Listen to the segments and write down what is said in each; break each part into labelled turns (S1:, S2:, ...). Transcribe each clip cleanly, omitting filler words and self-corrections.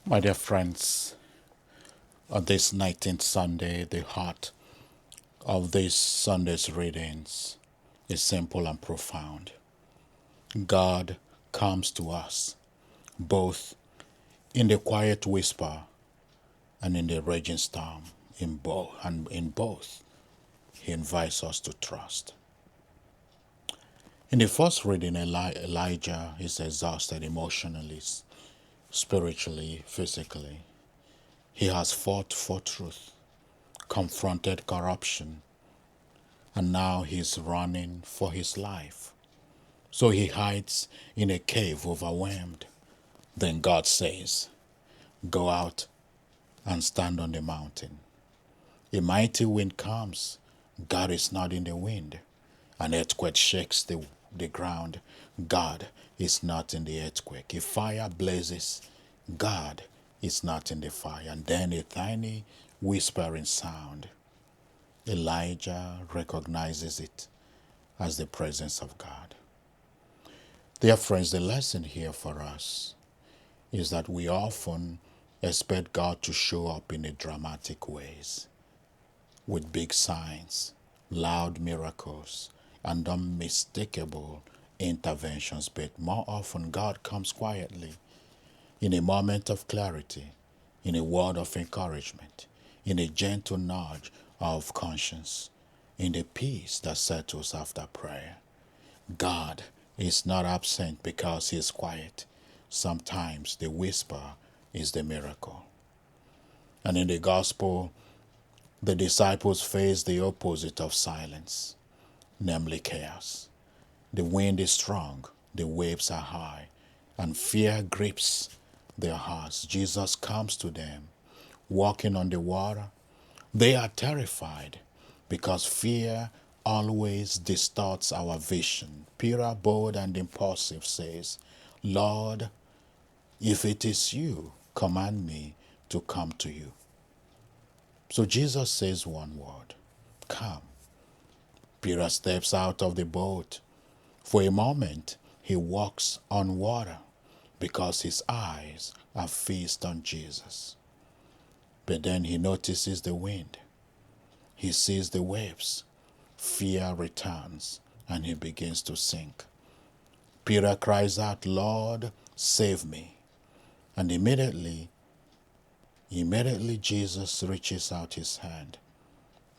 S1: My dear friends, on this 19th Sunday, the heart of this Sunday's readings is simple and profound. God comes to us both in the quiet whisper and in the raging storm. In both, He invites us to trust. In the first reading, Elijah is exhausted emotionally, spiritually, physically. He has fought for truth, confronted corruption, and now he's running for his life. So he hides in a cave overwhelmed. Then God says, "Go out and stand on the mountain." A mighty wind comes. God is not in the wind. An earthquake shakes the ground. God is not in the earthquake. A fire blazes. God is not in the fire. And then a tiny whispering sound. Elijah recognizes it as the presence of God. Dear friends, the lesson here for us is that we often expect God to show up in a dramatic ways with big signs, loud miracles, and unmistakable interventions, but more often God comes quietly in a moment of clarity, in a word of encouragement, in a gentle nudge of conscience, in the peace that settles after prayer. God is not absent because he is quiet. Sometimes the whisper is the miracle. And in the gospel, the disciples face the opposite of silence, namely chaos. The wind is strong, the waves are high, and fear grips their hearts. Jesus comes to them, walking on the water. They are terrified because fear always distorts our vision. Peter, bold and impulsive, says, "Lord, if it is you, command me to come to you." So Jesus says one word, "Come." Peter steps out of the boat. For a moment, he walks on water because his eyes are fixed on Jesus. But then he notices the wind. He sees the waves. Fear returns and he begins to sink. Peter cries out, "Lord, save me." And immediately Jesus reaches out his hand.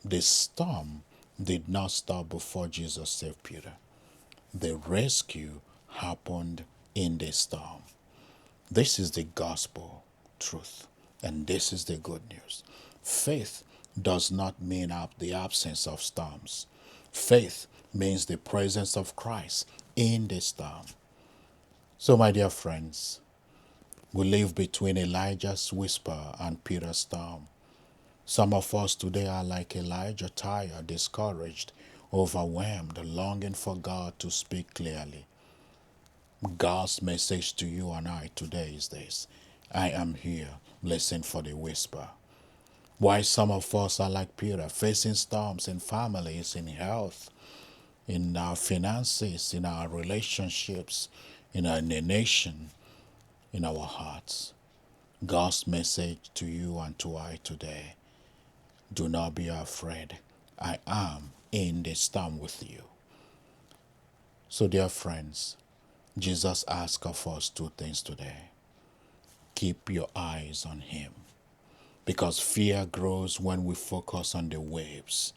S1: The storm did not stop before Jesus saved Peter. The rescue happened in the storm. This is the gospel truth, and this is the good news. Faith does not mean the absence of storms. Faith means the presence of Christ in the storm. So, my dear friends, we live between Elijah's whisper and Peter's storm. Some of us today are like Elijah, tired, discouraged, overwhelmed, longing for God to speak clearly. God's message to you and I today is this: I am here. Listen for the whisper. Why some of us are like Peter, facing storms in families, in health, in our finances, in our relationships, in the nation, in our hearts. God's message to you and to I today: do not be afraid. I am in the storm with you. So, dear friends, Jesus asks of us two things today. Keep your eyes on him, because fear grows when we focus on the waves.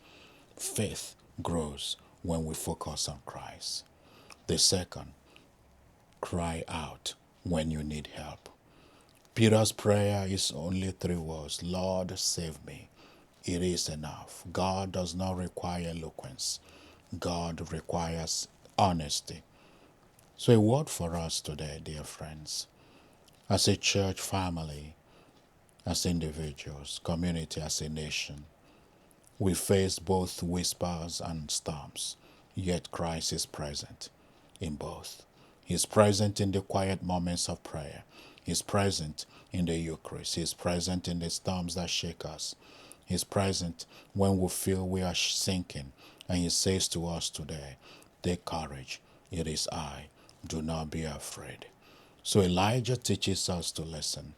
S1: Faith grows when we focus on Christ. The second, cry out when you need help. Peter's prayer is only three words: "Lord, save me." It is enough. God does not require eloquence. God requires honesty. So, a word for us today, dear friends, as a church family, as individuals, community, as a nation. We face both whispers and storms, yet Christ is present in both. He is present in the quiet moments of prayer. He is present in the Eucharist. He is present in the storms that shake us. He is present when we feel we are sinking. And he says to us today, "Take courage. It is I. Do not be afraid." So Elijah teaches us to listen.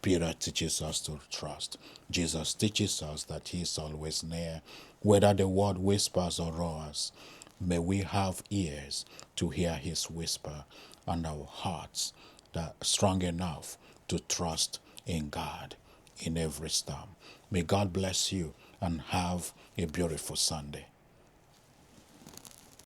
S1: Peter teaches us to trust. Jesus teaches us that he is always near. Whether the world whispers or roars, may we have ears to hear his whisper and our hearts that are strong enough to trust in God in every storm. May God bless you and have a beautiful Sunday.